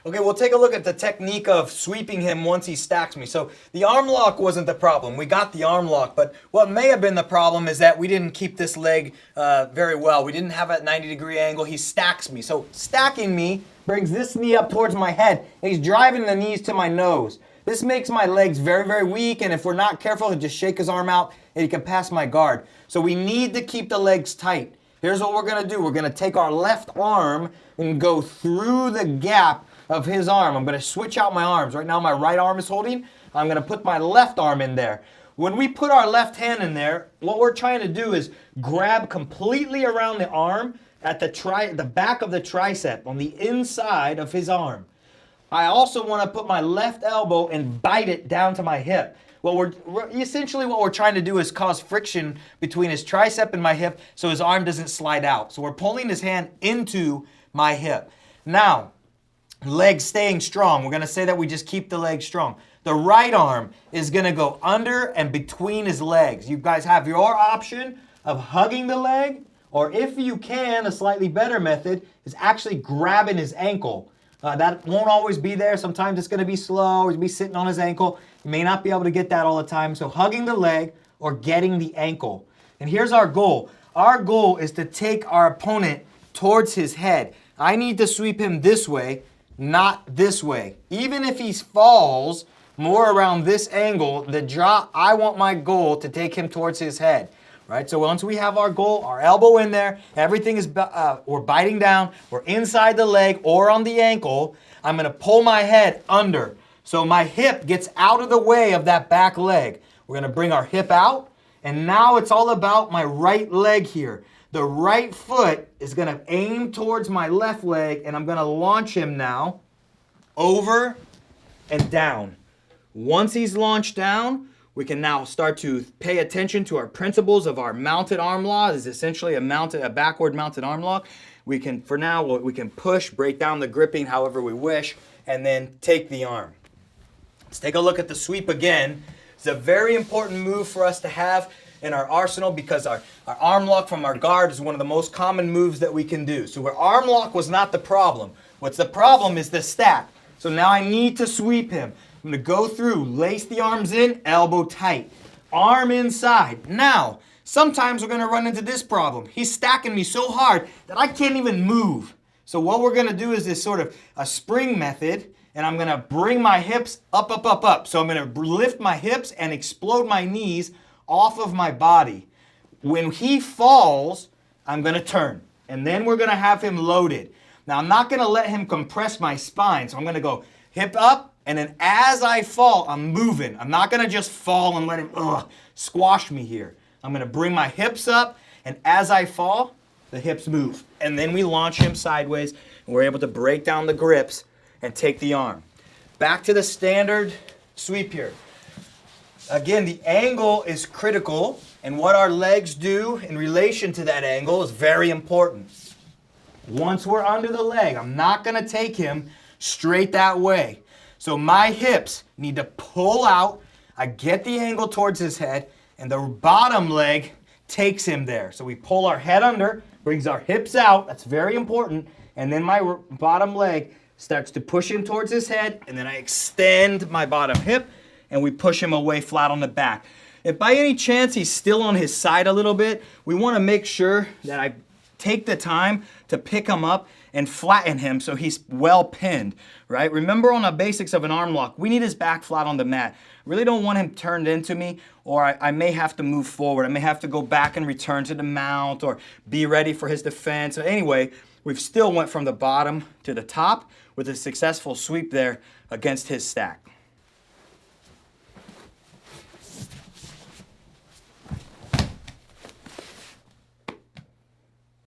Okay, we'll take a look at the technique of sweeping him once he stacks me. So the arm lock wasn't the problem. We got the arm lock, but what may have been the problem is that we didn't keep this leg very well. We didn't have a 90-degree angle. He stacks me. So stacking me brings this knee up towards my head, and he's driving the knees to my nose. This makes my legs very, very weak, and if we're not careful, he'll just shake his arm out, and he can pass my guard. So we need to keep the legs tight. Here's what we're gonna do. We're gonna take our left arm and go through the gap of his arm. I'm gonna switch out my arms. Right now my right arm is holding. I'm gonna put my left arm in there. When we put our left hand in there, what we're trying to do is grab completely around the arm at the back of the tricep, on the inside of his arm. I also wanna put my left elbow and bite it down to my hip. Essentially what we're trying to do is cause friction between his tricep and my hip so his arm doesn't slide out. So we're pulling his hand into my hip. Now, legs staying strong. We're gonna say that we just keep the leg strong. The right arm is gonna go under and between his legs. You guys have your option of hugging the leg, or if you can, a slightly better method is actually grabbing his ankle. That won't always be there. Sometimes it's gonna be slow, or be sitting on his ankle. You may not be able to get that all the time. So hugging the leg or getting the ankle. And here's our goal. Our goal is to take our opponent towards his head. I need to sweep him this way, not this way. Even if he falls more around this angle, I want my goal to take him towards his head, right? So once we have our goal, our elbow in there, everything is, we're biting down, we're inside the leg or on the ankle, I'm gonna pull my head under. So my hip gets out of the way of that back leg. We're gonna bring our hip out, and now it's all about my right leg here. The right foot is gonna aim towards my left leg, and I'm gonna launch him now over and down. Once he's launched down, we can now start to pay attention to our principles of our mounted arm lock. It's essentially a backward mounted arm lock. We can push, break down the gripping however we wish, and then take the arm. Let's take a look at the sweep again. It's a very important move for us to have in our arsenal because our arm lock from our guard is one of the most common moves that we can do. So our arm lock was not the problem. What's the problem is the stack. So now I need to sweep him. I'm gonna go through, lace the arms in, elbow tight, arm inside. Now, sometimes we're gonna run into this problem. He's stacking me so hard that I can't even move. So what we're gonna do is this sort of a spring method, and I'm gonna bring my hips up, up, up, up. So I'm gonna lift my hips and explode my knees off of my body. When he falls, I'm gonna turn, and then we're gonna have him loaded. Now I'm not gonna let him compress my spine, so I'm gonna go hip up, and then as I fall, I'm moving. I'm not gonna just fall and let him squash me here. I'm gonna bring my hips up, and as I fall, the hips move. And then we launch him sideways, and we're able to break down the grips and take the arm. Back to the standard sweep here. Again, the angle is critical, and what our legs do in relation to that angle is very important. Once we're under the leg, I'm not gonna take him straight that way. So my hips need to pull out, I get the angle towards his head, and the bottom leg takes him there. So we pull our head under, brings our hips out, that's very important, and then my bottom leg starts to push him towards his head, and then I extend my bottom hip, and we push him away flat on the back. If by any chance he's still on his side a little bit, we wanna make sure that I take the time to pick him up and flatten him so he's well pinned, right? Remember on the basics of an arm lock, we need his back flat on the mat. Really don't want him turned into me, or I may have to move forward. I may have to go back and return to the mount or be ready for his defense. So anyway, we've still went from the bottom to the top with a successful sweep there against his stack.